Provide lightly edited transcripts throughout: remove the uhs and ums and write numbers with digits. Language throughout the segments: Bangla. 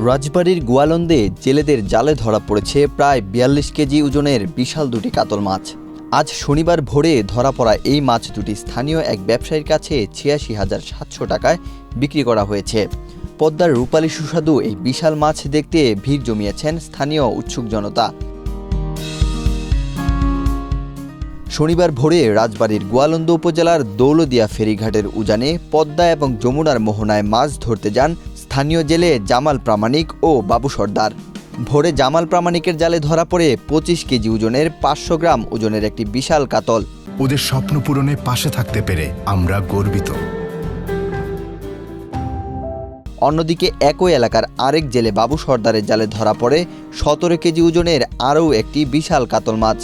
রাজবাড়ীর গোয়ালন্দে জেলেদের জালে ধরা পড়েছে প্রায় ৪২ কেজি ওজনের বিশাল দুটি কাতল মাছ। আজ শনিবার ভোরে ধরা পড়া এই মাছ দুটি স্থানীয় এক ব্যবসায়ীর কাছে ৮৬,৭০০ টাকায় বিক্রি করা হয়েছে। পদ্মার রূপালী সুস্বাদু এই বিশাল মাছ দেখতে ভিড় জমিয়েছেন স্থানীয় উৎসুক জনতা। শনিবার ভোরে রাজবাড়ীর গোয়ালন্দ উপজেলার দৌলদিয়া ফেরিঘাটের উজানে পদ্মা এবং যমুনার মোহনায় মাছ ধরতে যান স্থানীয় জেলে জামাল প্রামাণিক ও বাবু সর্দার। ভোরে জামাল প্রামাণিকের জালে ধরা পড়ে ২৫ কেজি ওজনের ৫০০ গ্রাম ওজনের একটি বিশাল কাতল। ওদের স্বপ্ন পূরণে পাশে থাকতে পেরে আমরা গর্বিত। অন্যদিকে একই এলাকার আরেক জেলে বাবু সর্দারের জালে ধরা পড়ে ১৭ কেজি ওজনের আরও একটি বিশাল কাতল মাছ।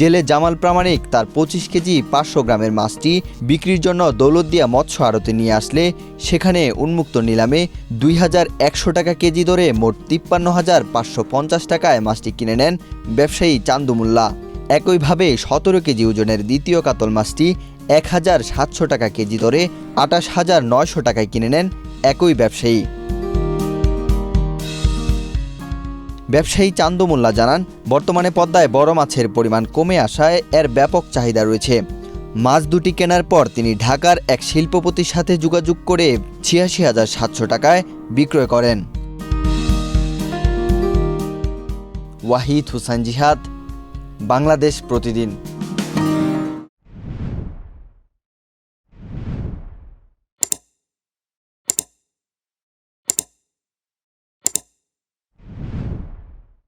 জেলে জামাল প্রামাণিক তার ২৫ কেজি ৫০০ গ্রামের মাছটি বিক্রির জন্য দৌলতদিয়া মৎস্য আড়তে নিয়ে আসলে সেখানে উন্মুক্ত নিলামে ২,১০০ টাকা কেজি দরে মোট ৫৩,৫৫০ টাকায় মাছটি কিনে নেন ব্যবসায়ী চান্দু মোল্লা। একইভাবে ১৭ কেজি ওজনের দ্বিতীয় কাতল মাছটি ১,৭০০ টাকা কেজি দরে ২৮,৯০০ টাকায় কিনে নেন একই ব্যবসায়ী। ব্যবসায়ী চান্দু মোল্লা জানান, বর্তমানে পদ্মায় বড় মাছের পরিমাণ কমে আসায় এর ব্যাপক চাহিদা রয়েছে। মাছ দুটি কেনার পর তিনি ঢাকার এক শিল্পপতির সাথে যোগাযোগ করে ৮৬,৭০০ টাকায় বিক্রয় করেন। ওয়াহিদ হুসাইন জিহাদ, বাংলাদেশ প্রতিদিন।